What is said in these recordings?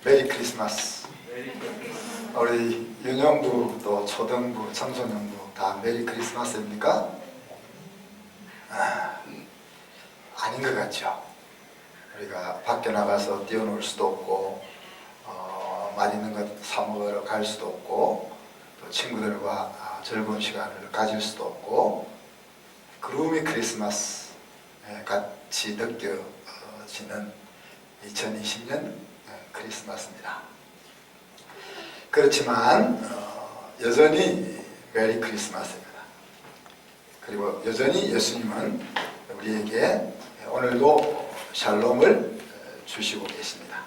메리 크리스마스. 우리 유년부 또 초등부, 청소년부 다 메리 크리스마스입니까? 아닌 것 같죠. 우리가 밖에 나가서 뛰어놀 수도 없고 맛있는 것 사 먹으러 갈 수도 없고 또 친구들과 즐거운 시간을 가질 수도 없고 그루미 크리스마스 같이 느껴지는 2020년 크리스마스입니다. 그렇지만 여전히 메리 크리스마스입니다. 그리고 여전히 예수님은 우리에게 오늘도 샬롬을 주시고 계십니다.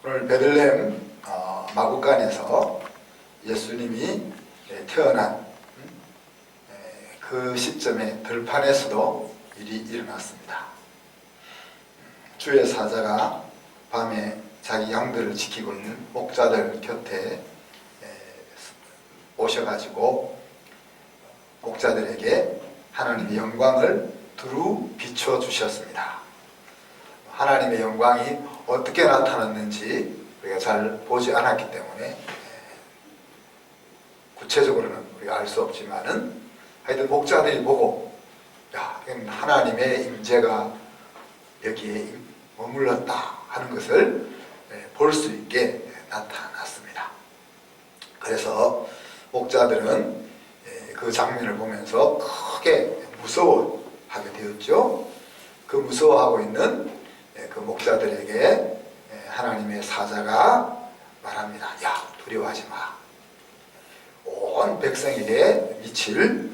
오늘 베들레헴 마구간에서 예수님이 태어난 그 시점에 들판에서도 일이 일어났습니다. 주의 사자가 밤에 자기 양들을 지키고 있는 목자들 곁에 오셔가지고 목자들에게 하나님의 영광을 두루 비춰주셨습니다. 하나님의 영광이 어떻게 나타났는지 우리가 잘 보지 않았기 때문에 구체적으로는 우리가 알 수 없지만은 하여튼 목자들이 보고 야, 하나님의 임재가 여기에 머물렀다 하는 것을 볼 수 있게 나타났습니다. 그래서 목자들은 그 장면을 보면서 크게 무서워하게 되었죠. 그 무서워하고 있는 그 목자들에게 하나님의 사자가 말합니다. 야, 두려워하지 마. 온 백성에게 미칠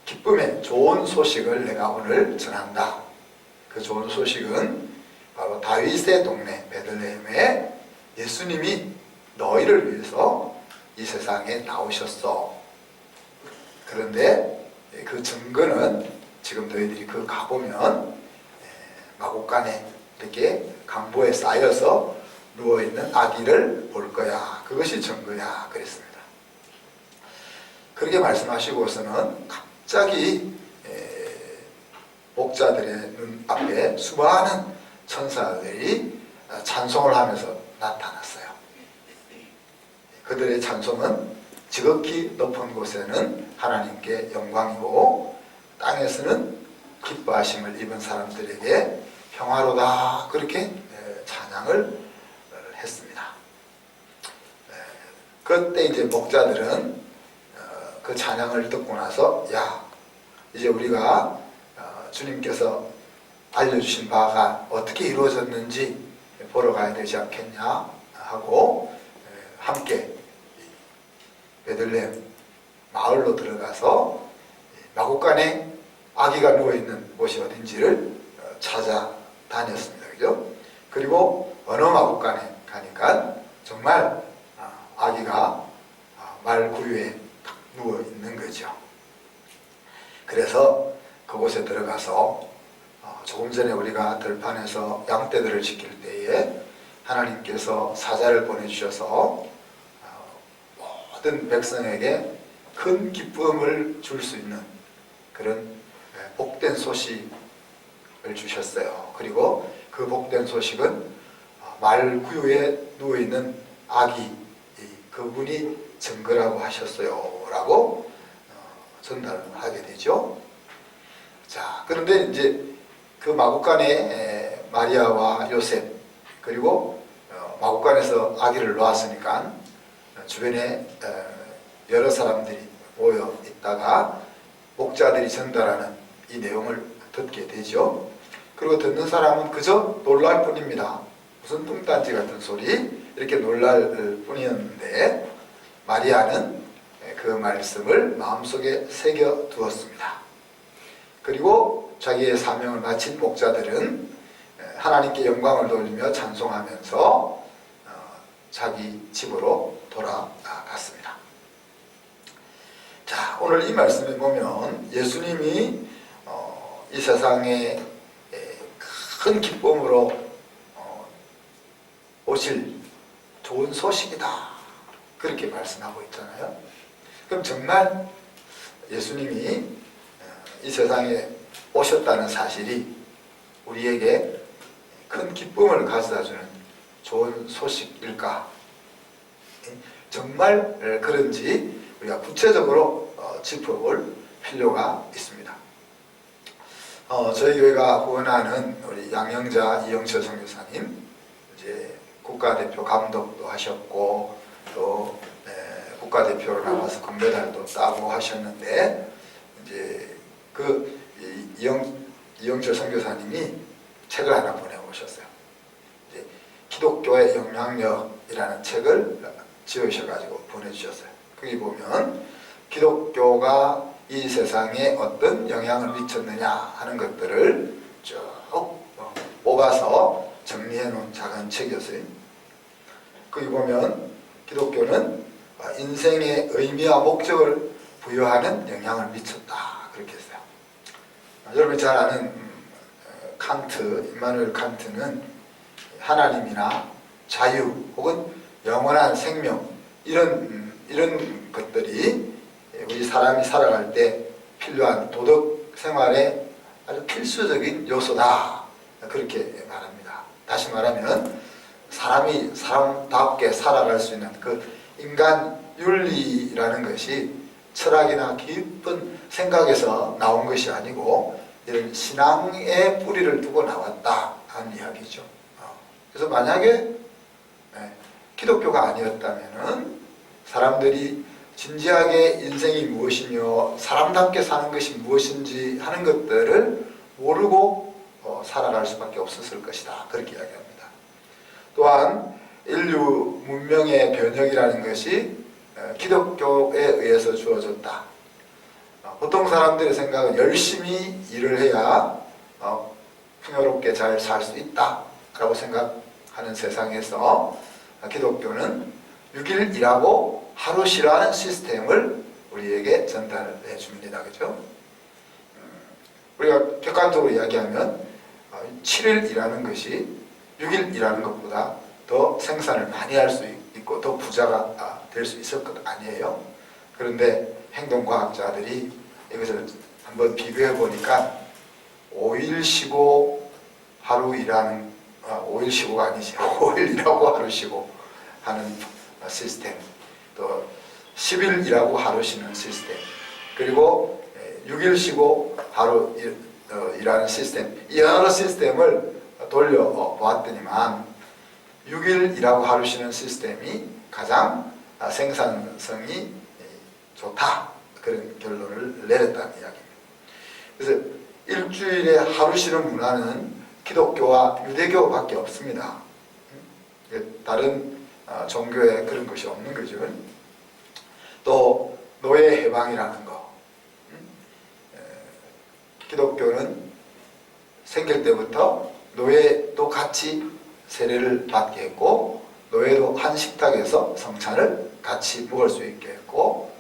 기쁨의 좋은 소식을 내가 오늘 전한다. 그 좋은 소식은 바로 다윗의 동네 베들레헴에 예수님이 너희를 위해서 이 세상에 나오셨어. 그런데 그 증거는 지금 너희들이 그 가보면 마곡간에 이렇게 강보에 쌓여서 누워있는 아기를 볼 거야. 그것이 증거야. 그랬습니다. 그렇게 말씀하시고서는 갑자기 목자들의 눈 앞에 수많은 천사들이 찬송을 하면서 나타났어요. 그들의 찬송은 지극히 높은 곳에는 하나님께 영광이고 땅에서는 기뻐하심을 입은 사람들에게 평화로다. 그렇게 찬양을 했습니다. 그때 이제 목자들은 그 찬양을 듣고 나서 야, 이제 우리가 주님께서 알려주신 바가 어떻게 이루어졌는지 보러 가야 되지 않겠냐 하고 함께 베들레헴 마을로 들어가서 마곡간에 아기가 누워있는 곳이 어딘지를 찾아다녔습니다. 그죠? 그리고 어느 마곡간에 가니까 정말 아기가 말 구유에 누워있는 거죠. 그래서 그곳에 들어가서 조금 전에 우리가 들판에서 양떼들을 지킬 때에 하나님께서 사자를 보내주셔서 모든 백성에게 큰 기쁨을 줄 수 있는 그런 복된 소식을 주셨어요. 그리고 그 복된 소식은 말 구유에 누워있는 아기 그분이 증거라고 하셨어요 라고 전달을 하게 되죠. 자, 그런데 이제 그 마곡간에 마리아와 요셉 그리고 마곡간에서 아기를 놓았으니까 주변에 여러 사람들이 모여 있다가 목자들이 전달하는 이 내용을 듣게 되죠. 그리고 듣는 사람은 그저 놀랄 뿐입니다. 무슨 뚱딴지 같은 소리 이렇게 놀랄 뿐이었는데 마리아는 그 말씀을 마음속에 새겨 두었습니다. 그리고 자기의 사명을 마친 목자들은 하나님께 영광을 돌리며 찬송하면서 자기 집으로 돌아갔습니다. 자, 오늘 이 말씀에 보면 예수님이 이 세상에 큰 기쁨으로 오실 좋은 소식이다. 그렇게 말씀하고 있잖아요. 그럼 정말 예수님이 이 세상에 오셨다는 사실이 우리에게 큰 기쁨을 가져다주는 좋은 소식일까? 정말 그런지 우리가 구체적으로 짚어볼 필요가 있습니다. 저희 교회가 후원하는 우리 양영자 이영철 선교사님, 이제 국가대표 감독도 하셨고 또 국가대표로 나가서 금메달도 따고 하셨는데, 이제 그 이영철 선교사님이 책을 하나 보내오셨어요. 이제 기독교의 영향력이라는 책을 지으셔가지고 보내주셨어요. 거기 보면 기독교가 이 세상에 어떤 영향을 미쳤느냐 하는 것들을 쭉 뽑아서 정리해 놓은 작은 책이었어요. 거기 보면 기독교는 인생의 의미와 목적을 부여하는 영향을 미쳤다, 그렇게 했어요. 여러분이 잘 아는 칸트, 임마누엘 칸트는 하나님이나 자유 혹은 영원한 생명, 이런 것들이 우리 사람이 살아갈 때 필요한 도덕 생활의 아주 필수적인 요소다, 그렇게 말합니다. 다시 말하면 사람이 사람답게 살아갈 수 있는 그 인간 윤리라는 것이 철학이나 깊은 생각에서 나온 것이 아니고 이런 신앙의 뿌리를 두고 나왔다 하는 이야기죠. 그래서 만약에 기독교가 아니었다면은 사람들이 진지하게 인생이 무엇이며 사람답게 사는 것이 무엇인지 하는 것들을 모르고 살아갈 수밖에 없었을 것이다, 그렇게 이야기합니다. 또한 인류 문명의 변혁이라는 것이 기독교에 의해서 주어졌다. 보통 사람들의 생각은 열심히 일을 해야 풍요롭게 잘 살 수 있다 라고 생각하는 세상에서 기독교는 6일 일하고 하루 쉬라는 시스템을 우리에게 전달해 줍니다. 그죠? 우리가 객관적으로 이야기하면 7일 일하는 것이 6일 일하는 것보다 더 생산을 많이 할 수 있고 더 부자가 될 수 있을 것 아니에요. 그런데 행동과학자들이 이것을 한번 비교해 보니까 5일 쉬고 하루 일하는, 5일 쉬고가 아니지, 5일 일하고 하루 쉬고 하는 시스템, 또 10일 일하고 하루 쉬는 시스템, 그리고 6일 쉬고 하루 일하는 시스템, 이 여러 시스템을 돌려보았더니만 6일 일하고 하루 쉬는 시스템이 가장 생산성이 좋다, 그런 결론을 내렸다는 이야기입니다. 그래서 일주일에 하루 쉬는 문화는 기독교와 유대교밖에 없습니다. 다른 종교에 그런 것이 없는 거죠. 또 노예 해방이라는 거, 기독교는 생길 때부터 노예도 같이 세례를 받게 했고, 노예도 한 식탁에서 성찬을 같이 먹을 수 있게 했고,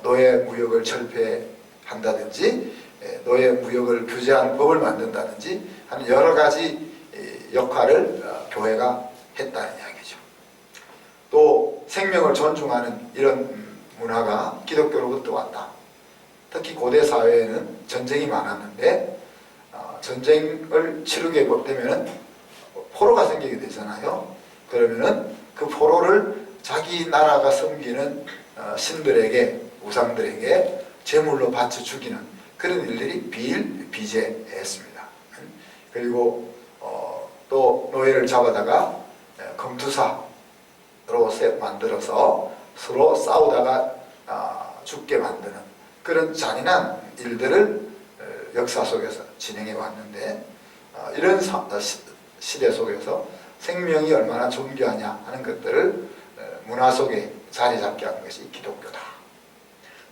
노예 무역을 철폐한다든지 노예 무역을 규제하는 법을 만든다든지 하는 여러 가지 역할을 교회가 했다는 이야기죠. 또 생명을 존중하는 이런 문화가 기독교로부터 왔다. 특히 고대 사회에는 전쟁이 많았는데 전쟁을 치르게 되면 포로가 생기게 되잖아요. 그러면은 그 포로를 자기 나라가 섬기는 신들에게, 우상들에게 제물로 바쳐 죽이는 그런 일들이 비일비재했습니다. 그리고 또 노예를 잡아다가 검투사로 만들어서 서로 싸우다가 죽게 만드는 그런 잔인한 일들을 역사 속에서 진행해 왔는데, 이런 시대 속에서 생명이 얼마나 존귀하냐 하는 것들을 문화 속에 자리 잡게 한 것이 기독교다.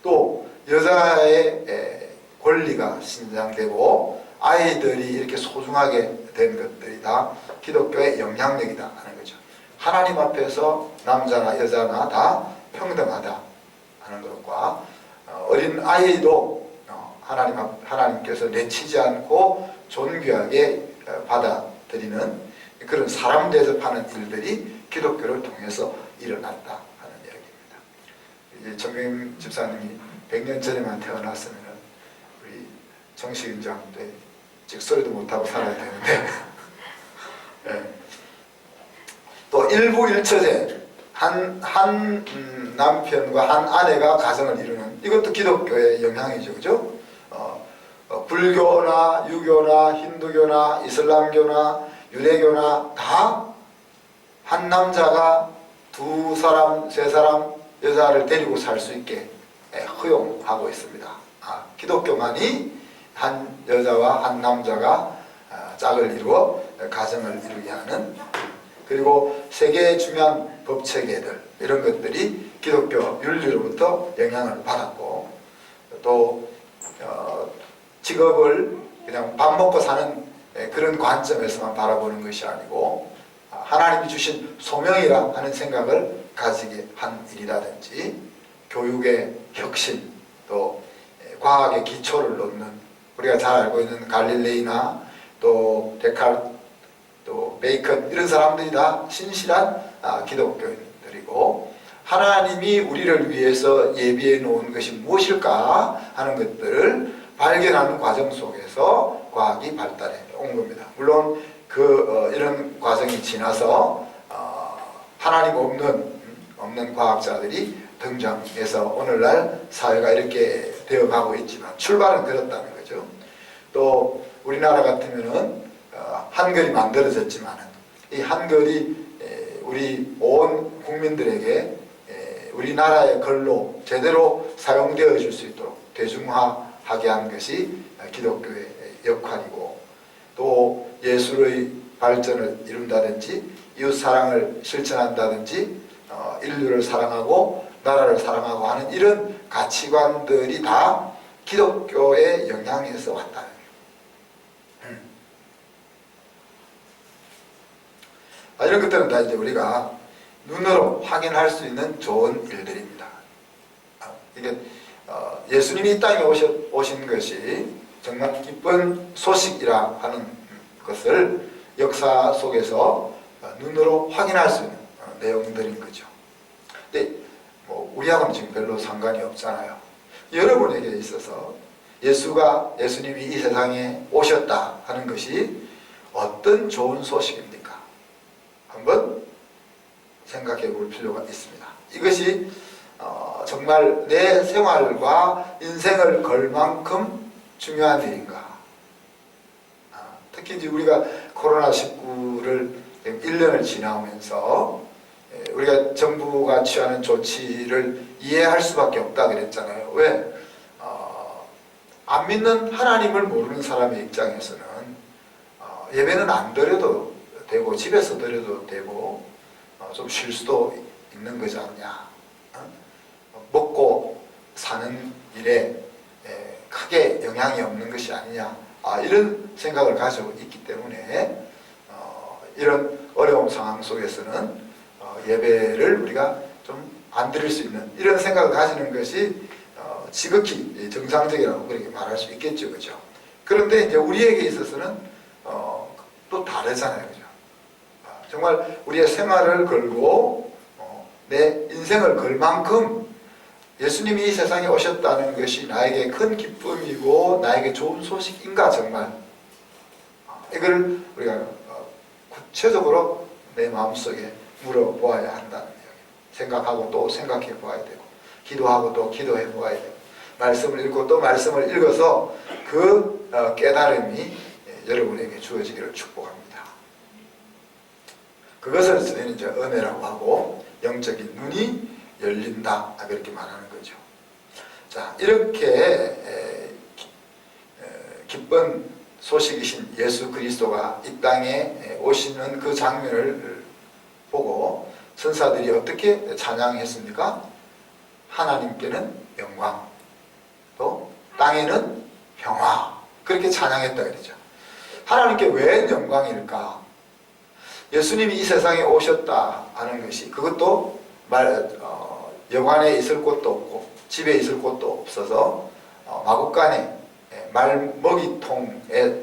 또 여자의 권리가 신장되고 아이들이 이렇게 소중하게 된 것들이 다 기독교의 영향력이다 하는 거죠. 하나님 앞에서 남자나 여자나 다 평등하다 하는 것과 어린 아이도 하나님께서 내치지 않고 존귀하게 받아들이는 그런 사람 대접하는 일들이 기독교를 통해서 일어났다 하는 이야기입니다. 정경 집사님이 100년 전에만 태어났으면 우리 정식인장 때 찍소리도 못하고 살아야 되는데 네. 일부일처제 한 남편과 한 아내가 가정을 이루는 이것도 기독교의 영향이죠, 그죠? 불교나 유교나 힌두교나 이슬람교나 유대교나 다 한 남자가 두 사람, 세 사람 여자를 데리고 살 수 있게 허용하고 있습니다. 기독교만이 한 여자와 한 남자가 짝을 이루어 가정을 이루게 하는, 그리고 세계의 중요한 법체계들 이런 것들이 기독교 윤리로부터 영향을 받았고, 또 직업을 그냥 밥 먹고 사는 그런 관점에서만 바라보는 것이 아니고 하나님이 주신 소명이라 하는 생각을 가지게 한 일이라든지, 교육의 혁신, 또 과학의 기초를 놓는, 우리가 잘 알고 있는 갈릴레이나 또 데카르트, 또 베이컨 이런 사람들이 다 신실한 기독교인들이고, 하나님이 우리를 위해서 예비해 놓은 것이 무엇일까 하는 것들을 발견하는 과정 속에서 과학이 발달해 온 겁니다. 물론 이런 과정이 지나서 하나님 없는 과학자들이 등장해서 오늘날 사회가 이렇게 되어가고 있지만 출발은 그렇다는 거죠. 또 우리나라 같으면은 한글이 만들어졌지만 이 한글이 우리 온 국민들에게 우리나라의 글로 제대로 사용되어 줄 수 있도록 대중화하게 한 것이 기독교의 역할이고, 또 예술의 발전을 이룬다든지 이웃사랑을 실천한다든지 인류를 사랑하고 나라를 사랑하고 하는 이런 가치관들이 다 기독교의 영향에서 왔다는 거예요. 이런 것들은 다 이제 우리가 눈으로 확인할 수 있는 좋은 일들입니다. 이게 예수님이 이 땅에 오신 것이 정말 기쁜 소식이라 하는 것을 역사 속에서 눈으로 확인할 수 있는 내용들인 거죠. 근데 우리하고는 지금 별로 상관이 없잖아요. 여러분에게 있어서 예수님이 이 세상에 오셨다 하는 것이 어떤 좋은 소식입니까? 한번 생각해 볼 필요가 있습니다. 이것이 정말 내 생활과 인생을 걸 만큼 중요한 일인가? 특히 이제 우리가 코로나19를 1년을 지나오면서 우리가 정부가 취하는 조치를 이해할 수밖에 없다 그랬잖아요. 왜? 안 믿는 하나님을 모르는 사람의 입장에서는 예배는 안 드려도 되고 집에서 드려도 되고 좀 쉴 수도 있는 거지 않냐. 먹고 사는 일에 크게 영향이 없는 것이 아니냐. 이런 생각을 가지고 있기 때문에 이런 어려운 상황 속에서는 예배를 우리가 좀 안 드릴 수 있는 이런 생각을 가지는 것이 지극히 정상적이라고 그렇게 말할 수 있겠죠, 그죠? 그런데 이제 우리에게 있어서는 또 다르잖아요, 그죠? 정말 우리의 생활을 걸고 내 인생을 걸 만큼 예수님이 이 세상에 오셨다는 것이 나에게 큰 기쁨이고 나에게 좋은 소식인가 정말? 이걸 우리가 구체적으로 내 마음속에 물어보아야 한다는 이야기. 생각하고 또 생각해 보아야 되고, 기도하고 또 기도해 보아야 되고, 말씀을 읽고 또 말씀을 읽어서 그 깨달음이 여러분에게 주어지기를 축복합니다. 그것을 저희는 이제 은혜라고 하고 영적인 눈이 열린다 그렇게 말하는 거죠. 자, 이렇게 기쁜 소식이신 예수 그리스도가 이 땅에 오시는 그 장면을 보고 선사들이 어떻게 찬양했습니까? 하나님께는 영광, 또 땅에는 평화, 그렇게 찬양했다 그러죠. 하나님께 왜 영광일까? 예수님이 이 세상에 오셨다 하는 것이, 그것도 여관에 있을 곳도 없고 집에 있을 곳도 없어서 마구간에 말먹이통에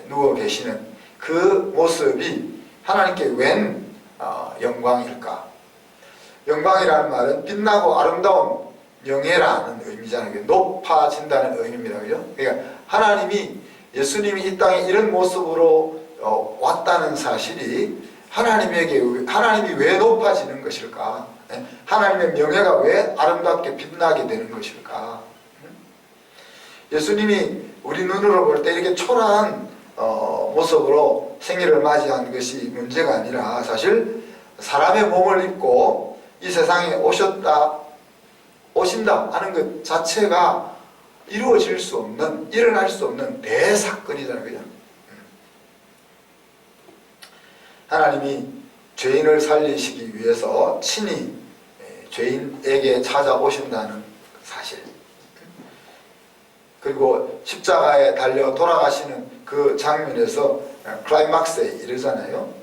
누워 계시는 그 모습이 하나님께 웬 영광일까? 영광이라는 말은 빛나고 아름다운 영예라는 의미잖아요. 높아진다는 의미입니다. 그죠? 그러니까 하나님이 예수님이 이 땅에 이런 모습으로 왔다는 사실이 하나님이 왜 높아지는 것일까? 하나님의 명예가 왜 아름답게 빛나게 되는 것일까? 예수님이 우리 눈으로 볼 때 이렇게 초라한 모습으로 생일을 맞이한 것이 문제가 아니라 사실 사람의 몸을 입고 이 세상에 오신다 하는 것 자체가 이루어질 수 없는, 일어날 수 없는 대사건이잖아요. 그죠? 하나님이 죄인을 살리시기 위해서 친히 죄인에게 찾아오신다는 사실, 그리고 십자가에 달려 돌아가시는 그 장면에서 클라이막스에 이르잖아요.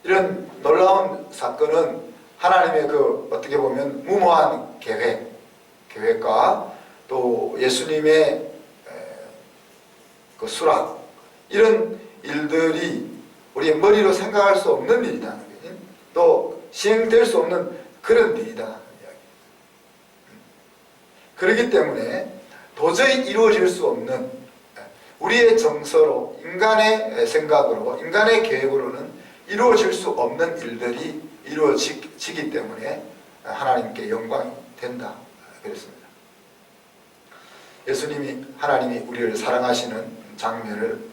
이런 놀라운 사건은 하나님의 어떻게 보면 무모한 계획과 또 예수님의 그 수락, 이런 일들이 우리의 머리로 생각할 수 없는 일이다. 또 시행될 수 없는 그런 일이다. 그렇기 때문에 도저히 이루어질 수 없는, 우리의 정서로, 인간의 생각으로, 인간의 계획으로는 이루어질 수 없는 일들이 이루어지기 때문에 하나님께 영광이 된다. 그랬습니다. 하나님이 우리를 사랑하시는 장면을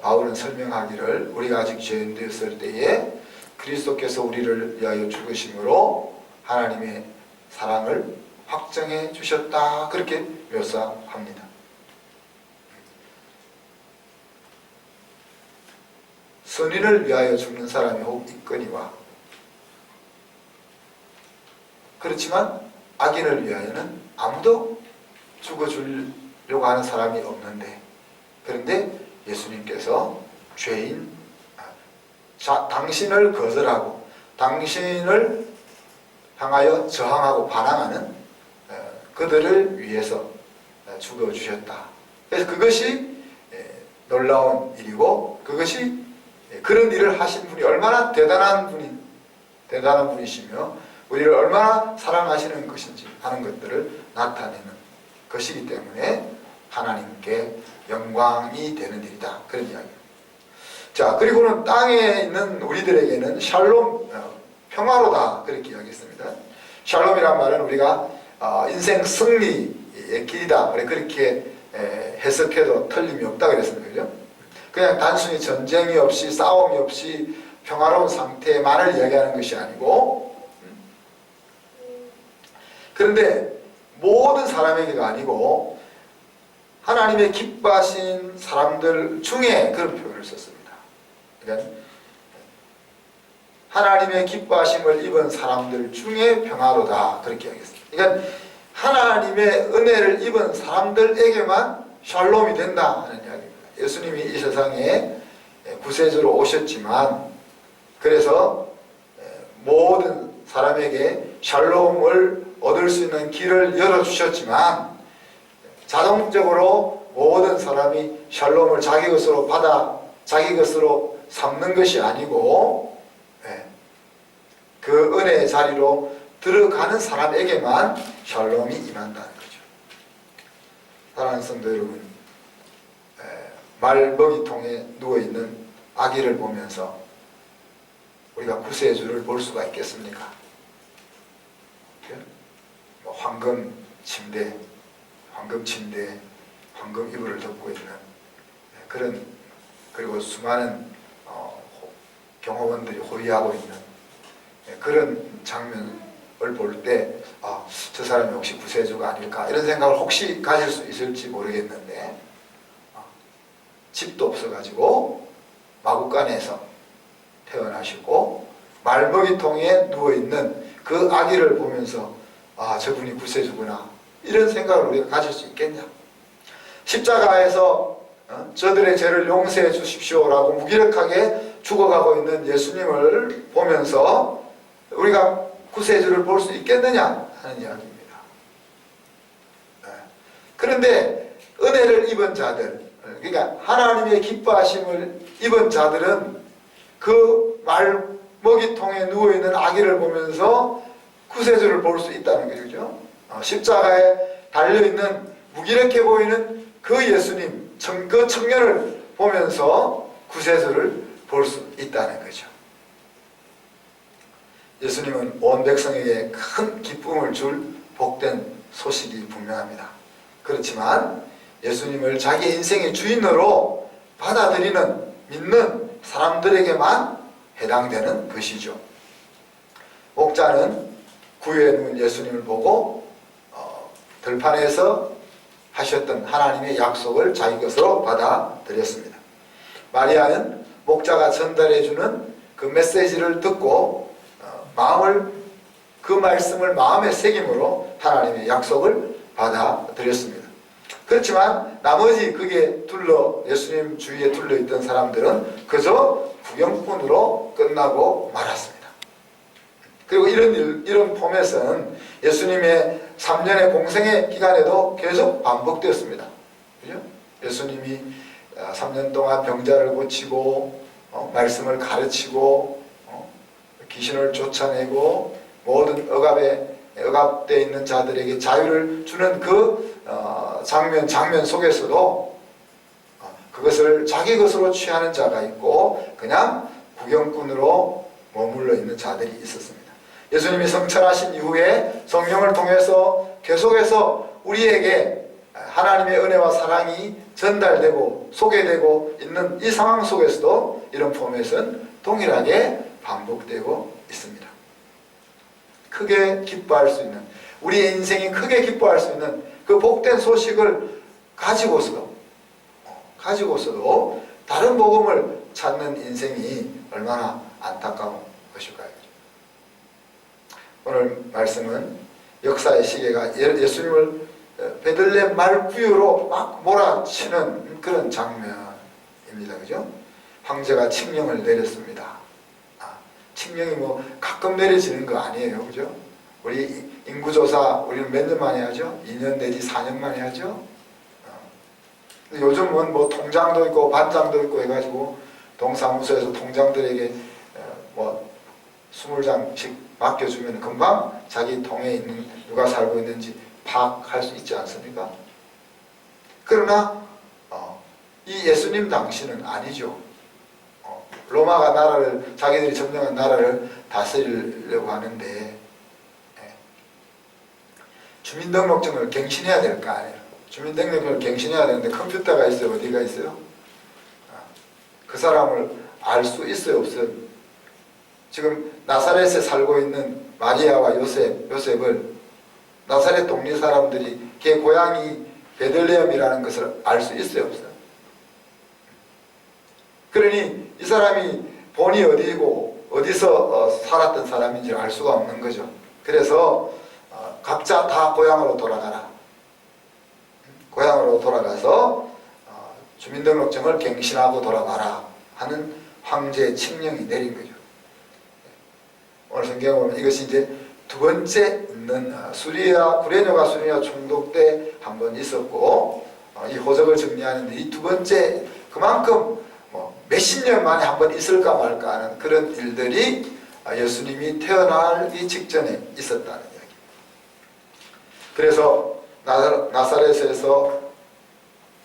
바울은 설명하기를, 우리가 아직 죄인 되었을 때에 그리스도께서 우리를 위하여 죽으심으로 하나님의 사랑을 확정해 주셨다, 그렇게 묘사합니다. 선인을 위하여 죽는 사람이 혹 있거니와, 그렇지만 악인을 위하여는 아무도 죽어주려고 하는 사람이 없는데, 그런데 예수님께서 당신을 거절하고 당신을 향하여 저항하고 반항하는 그들을 위해서 죽어주셨다. 그래서 그것이 놀라운 일이고, 그것이 그런 일을 하신 분이 얼마나 대단한 분이시며 우리를 얼마나 사랑하시는 것인지 하는 것들을 나타내는 것이기 때문에 하나님께 영광이 되는 일이다, 그런 이야기입니다. 자, 그리고는 땅에 있는 우리들에게는 샬롬, 평화로다, 그렇게 이야기했습니다. 샬롬이란 말은 우리가 인생 승리의 길이다, 그렇게 해석해도 틀림이 없다 그랬습니다. 그죠? 그냥 단순히 전쟁이 없이, 싸움이 없이 평화로운 상태만을 이야기하는 것이 아니고, 그런데 모든 사람에게가 아니고 하나님의 기뻐하신 사람들 중에 그런 표현을 썼습니다. 그러니까 하나님의 기뻐하심을 입은 사람들 중에 평화로다, 그렇게 이야기했습니다. 그러니까 하나님의 은혜를 입은 사람들에게만 샬롬이 된다 하는 이야기입니다. 예수님이 이 세상에 구세주로 오셨지만, 그래서 모든 사람에게 샬롬을 얻을 수 있는 길을 열어주셨지만, 자동적으로 모든 사람이 샬롬을 자기 것으로 받아 자기 것으로 삼는 것이 아니고, 그 은혜의 자리로 들어가는 사람에게만 샬롬이 임한다는 거죠. 사랑하는 성도 여러분, 말먹이통에 누워있는 아기를 보면서 우리가 구세주를 볼 수가 있겠습니까? 황금 침대, 황금 이불을 덮고 있는 그런, 그리고 수많은 경호원들이 호위하고 있는 그런 장면을 볼 때, 저 사람이 혹시 구세주가 아닐까, 이런 생각을 혹시 가질 수 있을지 모르겠는데, 집도 없어가지고 마구간에서 태어나시고 말먹이통에 누워있는 그 아기를 보면서 저분이 구세주구나, 이런 생각을 우리가 가질 수 있겠냐. 십자가에서 저들의 죄를 용서해 주십시오라고 무기력하게 죽어가고 있는 예수님을 보면서 우리가 구세주를 볼 수 있겠느냐 하는 이야기입니다. 그런데 은혜를 입은 자들, 그러니까 하나님의 기뻐하심을 입은 자들은 그 말먹이통에 누워있는 아기를 보면서 구세주를 볼 수 있다는 거죠. 십자가에 달려있는 무기력해 보이는 그 예수님, 그 청년을 보면서 구세주를 볼 수 있다는 거죠. 예수님은 온 백성에게 큰 기쁨을 줄 복된 소식이 분명합니다. 그렇지만 예수님을 자기 인생의 주인으로 받아들이는 믿는 사람들에게만 해당되는 것이죠. 목자는 구유에 누운 예수님을 보고 들판에서 하셨던 하나님의 약속을 자기 것으로 받아들였습니다. 마리아는 목자가 전달해주는 그 메시지를 듣고 그 말씀을 마음에 새김으로 하나님의 약속을 받아들였습니다. 그렇지만 나머지 예수님 주위에 둘러있던 사람들은 그저 구경꾼으로 끝나고 말았습니다. 그리고 이런 포맷은 예수님의 3년의 공생의 기간에도 계속 반복되었습니다. 그죠? 예수님이 3년 동안 병자를 고치고 말씀을 가르치고 귀신을 쫓아내고 모든 억압되어 있는 자들에게 자유를 주는 그 장면 속에서도 그것을 자기 것으로 취하는 자가 있고 그냥 구경꾼으로 머물러 있는 자들이 있었습니다. 예수님이 성천하신 이후에 성령을 통해서 계속해서 우리에게 하나님의 은혜와 사랑이 전달되고 소개되고 있는 이 상황 속에서도 이런 포맷은 동일하게 반복되고 있습니다. 크게 기뻐할 수 있는, 우리의 인생이 크게 기뻐할 수 있는 그 복된 소식을 가지고서도 다른 복음을 찾는 인생이 얼마나 안타까운 것일까요? 오늘 말씀은 역사의 시계가 예수님을 베들레헴 말구유로 막 몰아치는 그런 장면입니다. 그죠? 황제가 칙령을 내렸습니다. 칙령이 가끔 내려지는 거 아니에요. 그죠? 우리 인구조사 우리는 몇 년 만에 하죠? 2년 내지 4년 만에 하죠? 요즘은 통장도 있고 반장도 있고 해가지고 동사무소에서 통장들에게 20장씩 맡겨주면 금방 자기 통에 있는 누가 살고 있는지 파악할 수 있지 않습니까? 그러나 이 예수님 당시는 아니죠. 로마가 자기들이 점령한 나라를 다스리려고 하는데 주민등록증을 갱신해야 될 거 아니에요. 주민등록증을 갱신해야 되는데 컴퓨터가 있어요? 어디가 있어요? 그 사람을 알 수 있어요? 없어요? 지금 나사렛에 살고 있는 마리아와 요셉을 나사렛 동네 사람들이 걔 고향이 베들레헴이라는 것을 알 수 있어요? 없어요? 그러니 이 사람이 본이 어디고 어디서 살았던 사람인지 알 수가 없는 거죠. 그래서 각자 다 고향으로 돌아가라. 고향으로 돌아가서 주민등록증을 갱신하고 돌아가라 하는 황제의 칙령이 내린 거죠. 오늘 성경에 보면 이것이 이제 두 번째 있는 구레뇨가 수리아 총독 때 한 번 있었고 이 호적을 정리하는데 이 두 번째 그만큼 몇십 년 만에 한 번 있을까 말까 하는 그런 일들이 예수님이 태어나기 직전에 있었다는 이야기입니다. 그래서 나사렛에서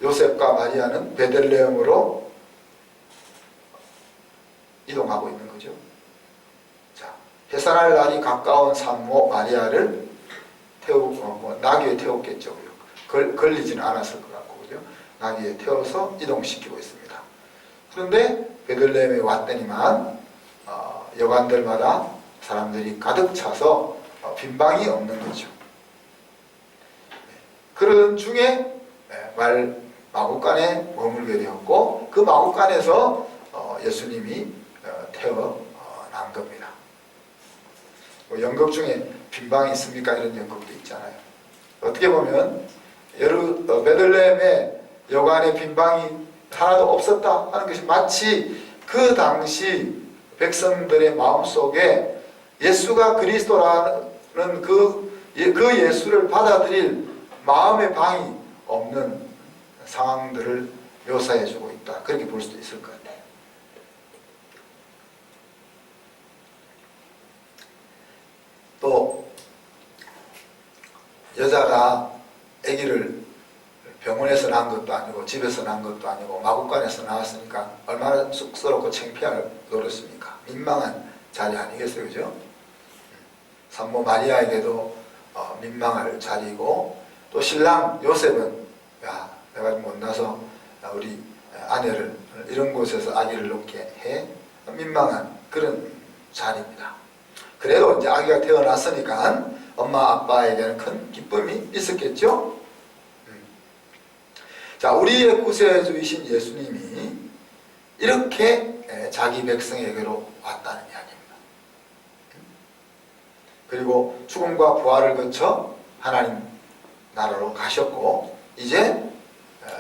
요셉과 마리아는 베들레헴으로 이동하고 있는 거죠. 자, 해산할 날이 가까운 산모 마리아를 나귀에 태웠겠죠. 걸리지는 않았을 것 같고, 그죠? 나귀에 태워서 이동시키고 있습니다. 그런데 베들레헴에 왔더니만 여관들마다 사람들이 가득 차서 빈방이 없는 거죠. 그러던 중에 마구간에 머물게 되었고 그 마구간에서 예수님이 태어난 겁니다. 연극 중에 빈방이 있습니까? 이런 연극도 있잖아요. 어떻게 보면 베들레헴의 여관에 빈방이 하나도 없었다 하는 것이 마치 그 당시 백성들의 마음속에 예수가 그리스도라는 그 예수를 받아들일 마음의 방이 없는 상황들을 묘사해주고 있다. 그렇게 볼 수도 있을 것 같아요. 또 여자가 아기를 병원에서 낳은 것도 아니고 집에서 낳은 것도 아니고 마구간에서 나왔으니까 얼마나 쑥스럽고 창피할 노릇입니까? 민망한 자리 아니겠어요? 그죠? 산모 마리아에게도 민망할 자리이고, 또 신랑 요셉은 야, 내가 못나서 우리 아내를 이런 곳에서 아기를 놓게 해 민망한 그런 자리입니다. 그래도 이제 아기가 태어났으니까 엄마 아빠에게는 큰 기쁨이 있었겠죠. 자, 우리의 구세주이신 예수님이 이렇게 자기 백성에게로 왔다는 이야기입니다. 그리고 죽음과 부활을 거쳐 하나님 나라로 가셨고, 이제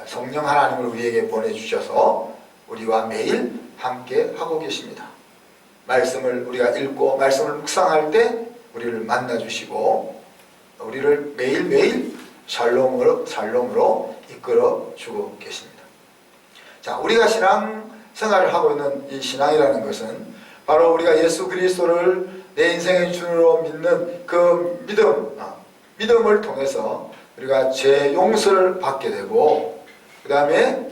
성령 하나님을 우리에게 보내주셔서 우리와 매일 함께 하고 계십니다. 말씀을 우리가 읽고 말씀을 묵상할 때 우리를 만나주시고 우리를 매일매일 샬롬으로 이끌어 주고 계십니다. 자, 우리가 신앙 생활을 하고 있는 이 신앙이라는 것은 바로 우리가 예수 그리스도를 내 인생의 주로 믿는 그 믿음을 통해서 우리가 죄 용서를 받게 되고, 그 다음에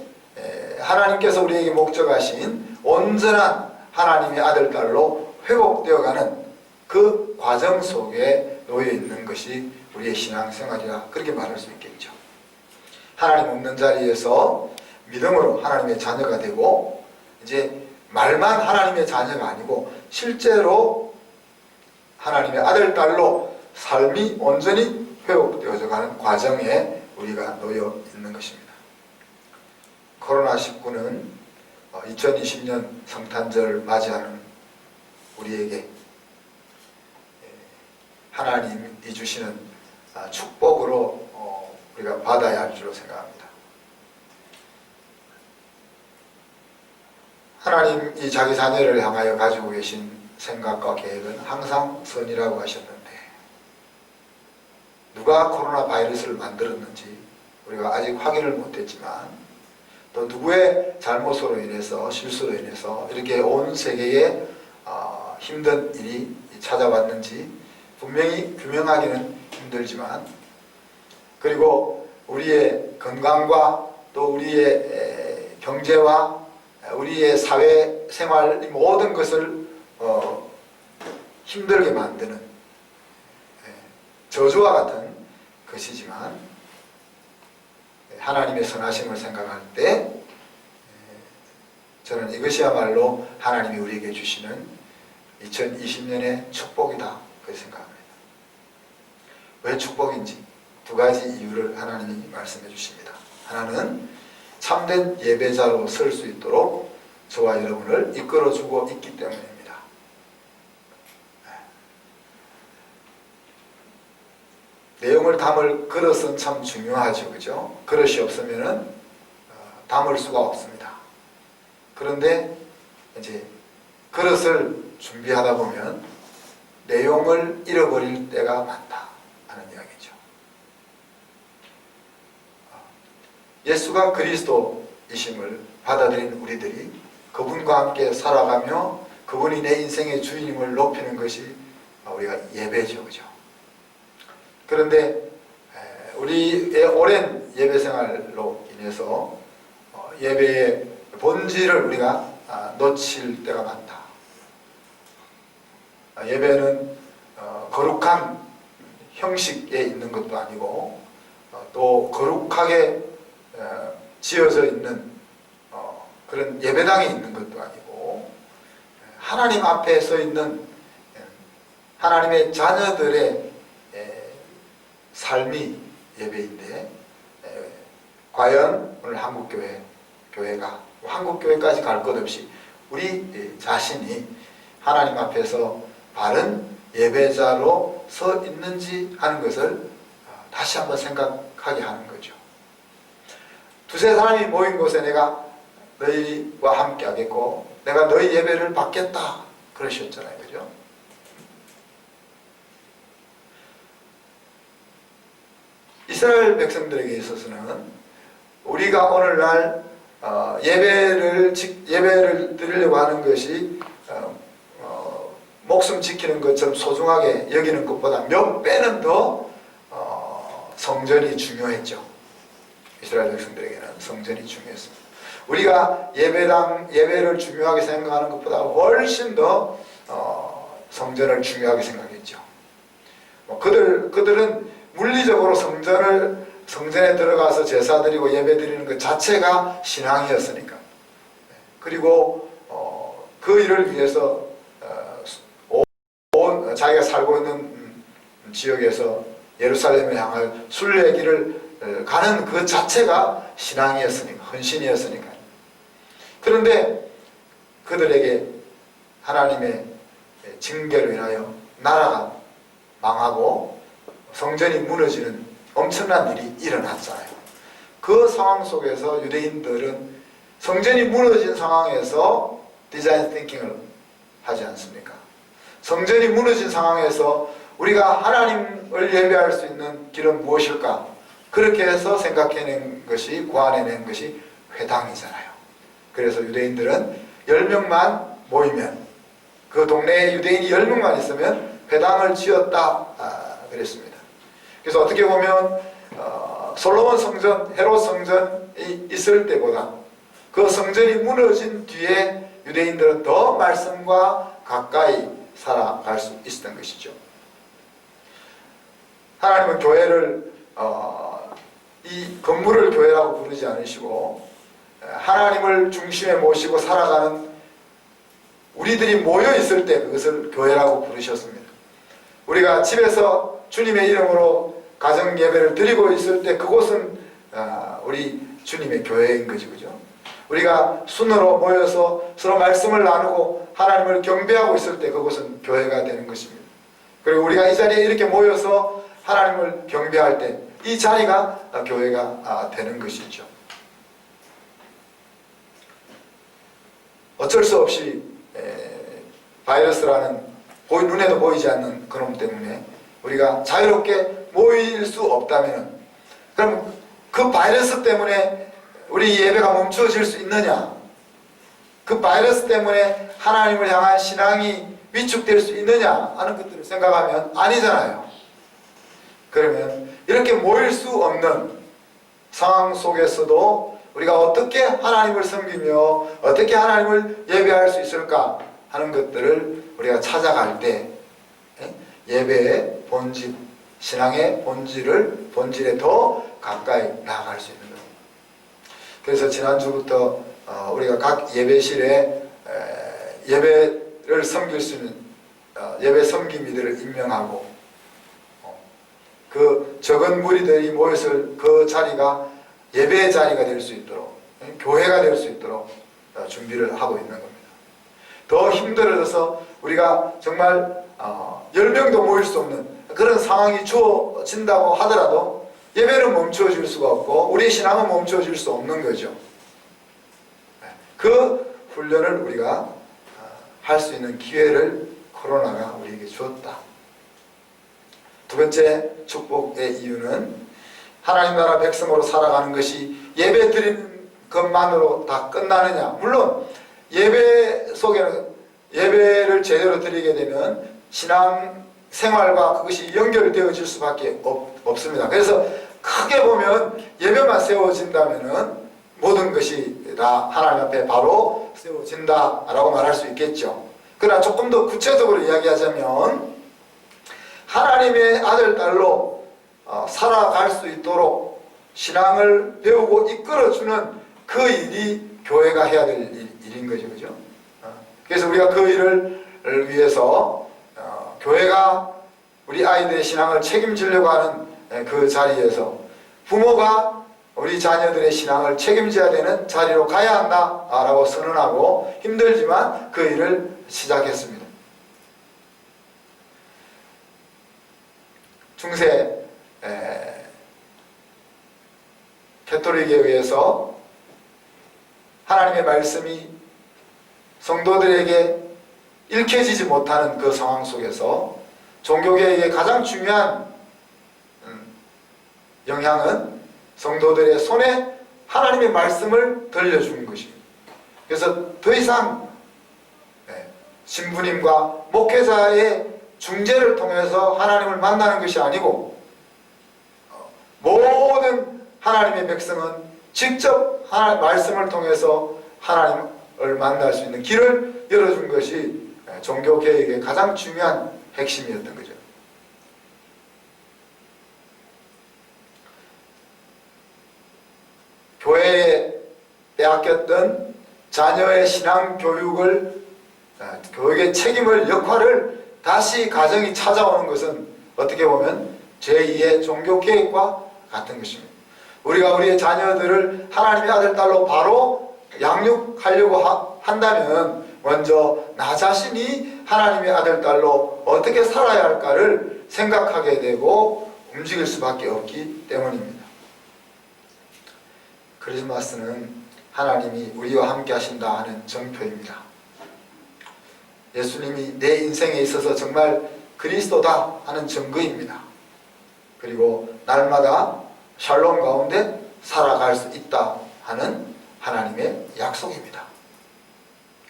하나님께서 우리에게 목적하신 온전한 하나님의 아들, 딸로 회복되어가는 그 과정 속에 놓여 있는 것이 우리의 신앙생활이라 그렇게 말할 수 있겠죠. 하나님 없는 자리에서 믿음으로 하나님의 자녀가 되고, 이제 말만 하나님의 자녀가 아니고 실제로 하나님의 아들, 딸로 삶이 온전히 회복되어져 가는 과정에 우리가 놓여 있는 것입니다. 코로나19는 2020년 성탄절을 맞이하는 우리에게 하나님이 주시는 축복으로 우리가 받아야 할 줄로 생각합니다. 하나님이 자기 자녀를 향하여 가지고 계신 생각과 계획은 항상 선이라고 하셨는데, 누가 코로나 바이러스를 만들었는지 우리가 아직 확인을 못했지만, 또 누구의 잘못으로 인해서, 실수로 인해서 이렇게 온 세계에 힘든 일이 찾아왔는지 분명히 규명하기는 힘들지만, 그리고 우리의 건강과 또 우리의 경제와 우리의 사회생활 모든 것을 힘들게 만드는 저주와 같은 것이지만, 하나님의 선하심을 생각할 때 저는 이것이야말로 하나님이 우리에게 주시는 2020년의 축복이다 그렇게 생각합니다. 왜 축복인지 두 가지 이유를 하나님이 말씀해 주십니다. 하나는 참된 예배자로 설 수 있도록 저와 여러분을 이끌어주고 있기 때문입니다. 내용을 담을 그릇은 참 중요하죠, 그죠? 그릇이 없으면은 담을 수가 없습니다. 그런데 이제 그릇을 준비하다 보면 내용을 잃어버릴 때가 많다 하는 이야기죠. 예수가 그리스도이심을 받아들인 우리들이 그분과 함께 살아가며 그분이 내 인생의 주인임을 높이는 것이 우리가 예배죠, 그죠? 그런데 우리의 오랜 예배 생활로 인해서 예배의 본질을 우리가 놓칠 때가 많다. 예배는 거룩한 형식에 있는 것도 아니고 또 거룩하게 지어져 있는 그런 예배당에 있는 것도 아니고, 하나님 앞에 서 있는 하나님의 자녀들의 삶이 예배인데, 과연 오늘 한국교회가 한국교회까지 갈 것 없이 우리 자신이 하나님 앞에서 바른 예배자로 서 있는지 하는 것을 다시 한번 생각하게 하는 거죠. 두세 사람이 모인 곳에 내가 너희와 함께 하겠고 내가 너희 예배를 받겠다 그러셨잖아요, 그죠? 이스라엘 백성들에게 있어서는 우리가 오늘날 예배를 드리려고 하는 것이 목숨 지키는 것처럼 소중하게 여기는 것보다 몇 배는 더 성전이 중요했죠. 이스라엘 백성들에게는 성전이 중요했습니다. 우리가 예배를 중요하게 생각하는 것보다 훨씬 더 성전을 중요하게 생각했죠. 그들은 물리적으로 성전에 들어가서 제사 드리고 예배 드리는 것 자체가 신앙이었으니까. 그리고 그 일을 위해서 온 자기가 살고 있는 지역에서 예루살렘을 향할 순례길을 가는 그 자체가 신앙이었으니까, 헌신이었으니까. 그런데 그들에게 하나님의 징계로 인하여 나라가 망하고 성전이 무너지는 엄청난 일이 일어났잖아요. 그 상황 속에서 유대인들은 성전이 무너진 상황에서 디자인 띵킹을 하지 않습니까? 성전이 무너진 상황에서 우리가 하나님을 예배할 수 있는 길은 무엇일까? 그렇게 해서 생각해낸 것이, 고안해낸 것이 회당이잖아요. 그래서 유대인들은 10명만 모이면, 그 동네에 유대인이 10명만 있으면 회당을 지었다 그랬습니다. 그래서 어떻게 보면 솔로몬 성전, 헤롯 성전이 있을 때보다 그 성전이 무너진 뒤에 유대인들은 더 말씀과 가까이 살아갈 수 있었던 것이죠. 하나님은 교회를 이 건물을 교회라고 부르지 않으시고 하나님을 중심에 모시고 살아가는 우리들이 모여 있을 때 그것을 교회라고 부르셨습니다. 우리가 집에서 주님의 이름으로 가정 예배를 드리고 있을 때 그곳은 우리 주님의 교회인 거죠, 그죠? 우리가 순으로 모여서 서로 말씀을 나누고 하나님을 경배하고 있을 때 그곳은 교회가 되는 것입니다. 그리고 우리가 이 자리에 이렇게 모여서 하나님을 경배할 때 이 자리가 교회가 되는 것이죠. 어쩔 수 없이 바이러스라는 눈에도 보이지 않는 그놈 때문에 우리가 자유롭게 모일 수 없다면, 그럼 그 바이러스 때문에 우리 예배가 멈추어질 수 있느냐? 그 바이러스 때문에 하나님을 향한 신앙이 위축될 수 있느냐 하는 것들을 생각하면 아니잖아요. 그러면 이렇게 모일 수 없는 상황 속에서도 우리가 어떻게 하나님을 섬기며 어떻게 하나님을 예배할 수 있을까 하는 것들을 우리가 찾아갈 때 예배의 본질, 신앙의 본질에 더 가까이 나아갈 수 있는 겁니다. 그래서 지난주부터 우리가 각 예배실에 예배를 섬길 수 있는 예배 섬김이들을 임명하고 그 적은 무리들이 모였을 그 자리가 예배의 자리가 될 수 있도록, 교회가 될 수 있도록 준비를 하고 있는 겁니다. 더 힘들어져서 우리가 정말 10명도 모일 수 없는 그런 상황이 주어진다고 하더라도 예배는 멈추어질 수가 없고 우리의 신앙은 멈추어질 수 없는 거죠. 그 훈련을 우리가 할 수 있는 기회를 코로나가 우리에게 주었다. 두 번째 축복의 이유는 하나님 나라 백성으로 살아가는 것이 예배 드리는 것만으로 다 끝나느냐? 물론 예배 속에는 예배를 제대로 드리게 되면 신앙 생활과 그것이 연결되어질 수밖에 없습니다. 그래서 크게 보면 예배만 세워진다면은 모든 것이 다 하나님 앞에 바로 세워진다라고 말할 수 있겠죠. 그러나 조금 더 구체적으로 이야기하자면 하나님의 아들, 딸로 살아갈 수 있도록 신앙을 배우고 이끌어주는 그 일이 교회가 해야 될 일인 거죠. 그죠? 그래서 우리가 그 일을 위해서 교회가 우리 아이들의 신앙을 책임지려고 하는 그 자리에서 부모가 우리 자녀들의 신앙을 책임져야 되는 자리로 가야 한다라고 선언하고 힘들지만 그 일을 시작했습니다. 중세 캐톨릭에 의해서 하나님의 말씀이 성도들에게 읽혀지지 못하는 그 상황 속에서 종교개혁의 가장 중요한 영향은 성도들의 손에 하나님의 말씀을 들려주는 것입니다. 그래서 더 이상 신부님과 목회자의 중재를 통해서 하나님을 만나는 것이 아니고 모든 하나님의 백성은 직접 말씀을 통해서 하나님을 만날 수 있는 길을 열어준 것이 종교개혁의 가장 중요한 핵심이었던 거죠. 빼앗겼던 자녀의 신앙 교육을 교육의 책임을 역할을 다시 가정이 찾아오는 것은 어떻게 보면 제2의 종교개혁과 같은 것입니다. 우리가 우리의 자녀들을 하나님의 아들, 딸로 바로 양육하려고 한다면 먼저 나 자신이 하나님의 아들, 딸로 어떻게 살아야 할까를 생각하게 되고 움직일 수밖에 없기 때문입니다. 크리스마스는 하나님이 우리와 함께 하신다 하는 정표입니다. 예수님이 내 인생에 있어서 정말 그리스도다 하는 증거입니다. 그리고 날마다 샬롬 가운데 살아갈 수 있다 하는 하나님의 약속입니다.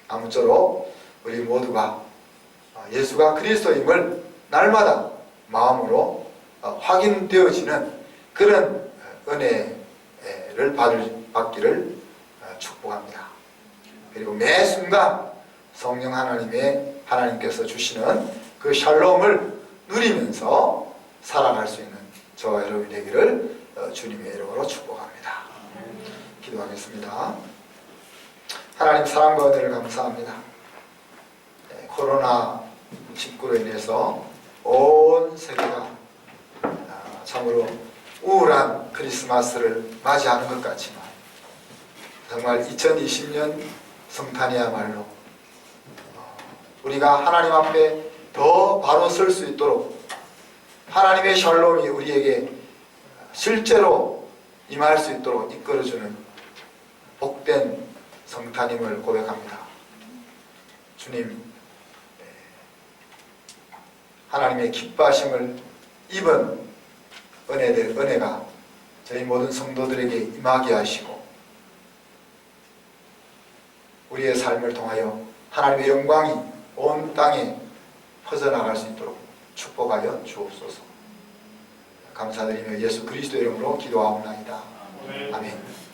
아무쪼록 우리 모두가 예수가 그리스도임을 날마다 마음으로 확인되어지는 그런 은혜를 받기를 축복합니다. 그리고 매 순간 성령 하나님께서 주시는 그 샬롬을 누리면서 살아갈 수 있는 저와 여러분이 되기를 주님의 이름으로 축복합니다. 기도하겠습니다. 하나님 사랑과 은혜를 감사합니다. 코로나19로 인해서 온 세계가 참으로 우울한 크리스마스를 맞이하는 것 같지만 정말 2020년 성탄이야말로 우리가 하나님 앞에 더 바로 설 수 있도록 하나님의 샬롬이 우리에게 실제로 임할 수 있도록 이끌어주는 복된 성탄임을 고백합니다. 주님, 하나님의 기뻐하심을 입은 은혜가 저희 모든 성도들에게 임하게 하시고 우리의 삶을 통하여 하나님의 영광이 온 땅에 퍼져나갈 수 있도록 축복하여 주옵소서. 감사드리며 예수 그리스도 이름으로 기도하옵나이다. 아멘.